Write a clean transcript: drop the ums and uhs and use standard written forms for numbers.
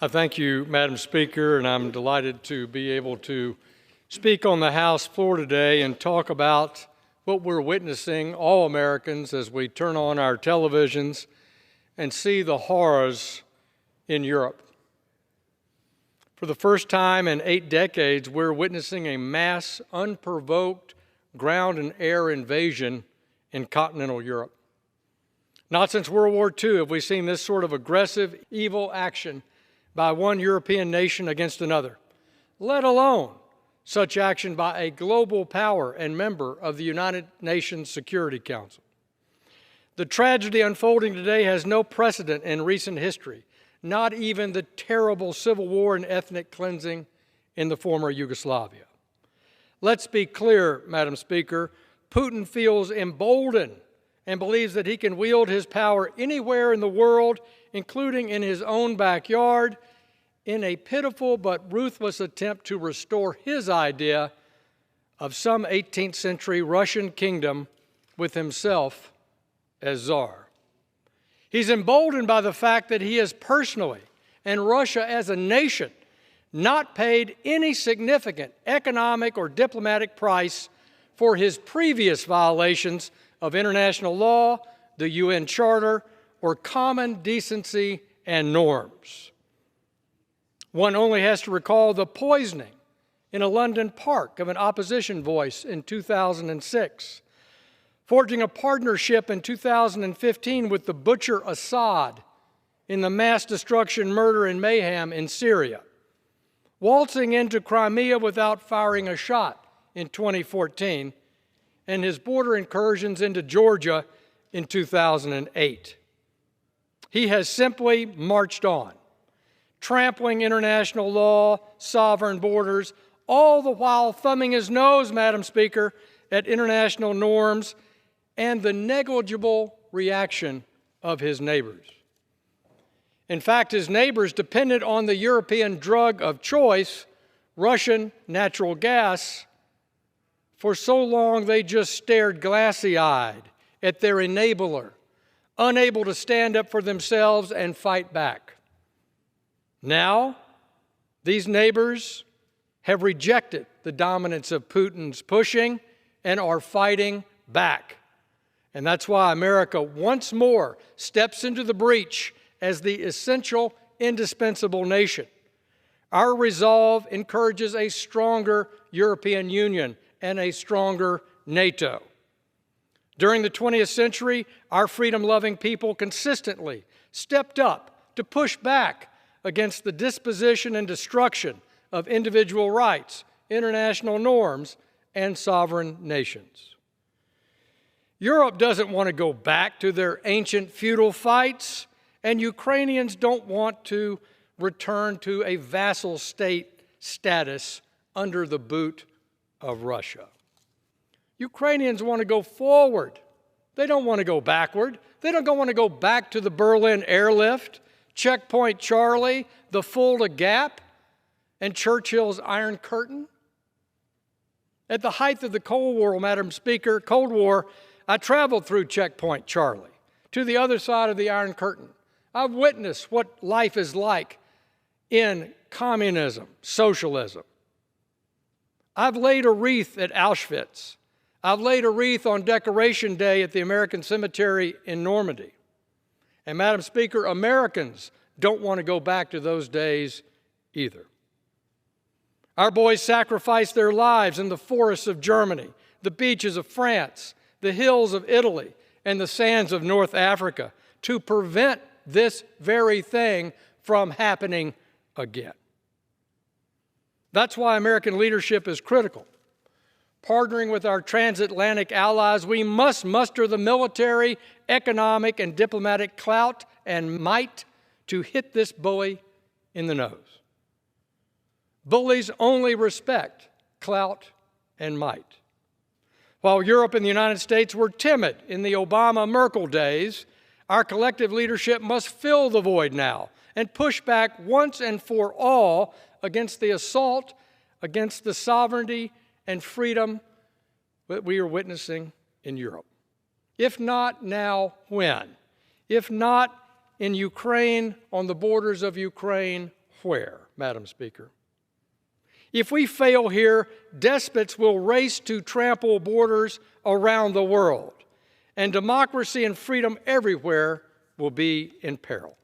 I thank you, Madam Speaker, and I'm delighted to be able to speak on the House floor today and talk about what we're witnessing, all Americans, as we turn on our televisions and see the horrors in Europe. For the first time in 8 decades, we're witnessing a mass, unprovoked ground and air invasion in continental Europe. Not since World War II have we seen this sort of aggressive, evil action by one European nation against another, let alone such action by a global power and member of the United Nations Security Council. The tragedy unfolding today has no precedent in recent history, not even the terrible civil war and ethnic cleansing in the former Yugoslavia. Let's be clear, Madam Speaker, Putin feels emboldened and believes that he can wield his power anywhere in the world, including in his own backyard, in a pitiful but ruthless attempt to restore his idea of some 18th century Russian kingdom with himself as czar. He's emboldened by the fact that he has personally, and Russia as a nation, not paid any significant economic or diplomatic price for his previous violations of international law, the UN Charter, or common decency and norms. One only has to recall the poisoning in a London park of an opposition voice in 2006, forging a partnership in 2015 with the butcher Assad in the mass destruction, murder, and mayhem in Syria, waltzing into Crimea without firing a shot in 2014, and his border incursions into Georgia in 2008. He has simply marched on, trampling international law, sovereign borders, all the while thumbing his nose, Madam Speaker, at international norms and the negligible reaction of his neighbors. In fact, his neighbors depended on the European drug of choice, Russian natural gas, for so long they just stared glassy-eyed at their enabler, unable to stand up for themselves and fight back. Now, these neighbors have rejected the dominance of Putin's pushing and are fighting back. And that's why America once more steps into the breach as the essential, indispensable nation. Our resolve encourages a stronger European Union and a stronger NATO. During the 20th century, our freedom-loving people consistently stepped up to push back against the disposition and destruction of individual rights, international norms, and sovereign nations. Europe doesn't want to go back to their ancient feudal fights, and Ukrainians don't want to return to a vassal state status under the boot of Russia. Ukrainians want to go forward. They don't want to go backward. They don't want to go back to the Berlin airlift, Checkpoint Charlie, the Fulda Gap, and Churchill's Iron Curtain. At the height of the Cold War, Madam Speaker, I traveled through Checkpoint Charlie to the other side of the Iron Curtain. I've witnessed what life is like in communism, socialism. I've laid a wreath at Auschwitz. I've laid a wreath on Decoration Day at the American Cemetery in Normandy. And Madam Speaker, Americans don't want to go back to those days either. Our boys sacrificed their lives in the forests of Germany, the beaches of France, the hills of Italy, and the sands of North Africa to prevent this very thing from happening again. That's why American leadership is critical. Partnering with our transatlantic allies, we must muster the military, economic, and diplomatic clout and might to hit this bully in the nose. Bullies only respect clout and might. While Europe and the United States were timid in the Obama-Merkel days, our collective leadership must fill the void now and push back once and for all against the assault against the sovereignty and freedom that we are witnessing in Europe. If not now, when? If not in Ukraine, on the borders of Ukraine, where, Madam Speaker? If we fail here, despots will race to trample borders around the world, and democracy and freedom everywhere will be in peril.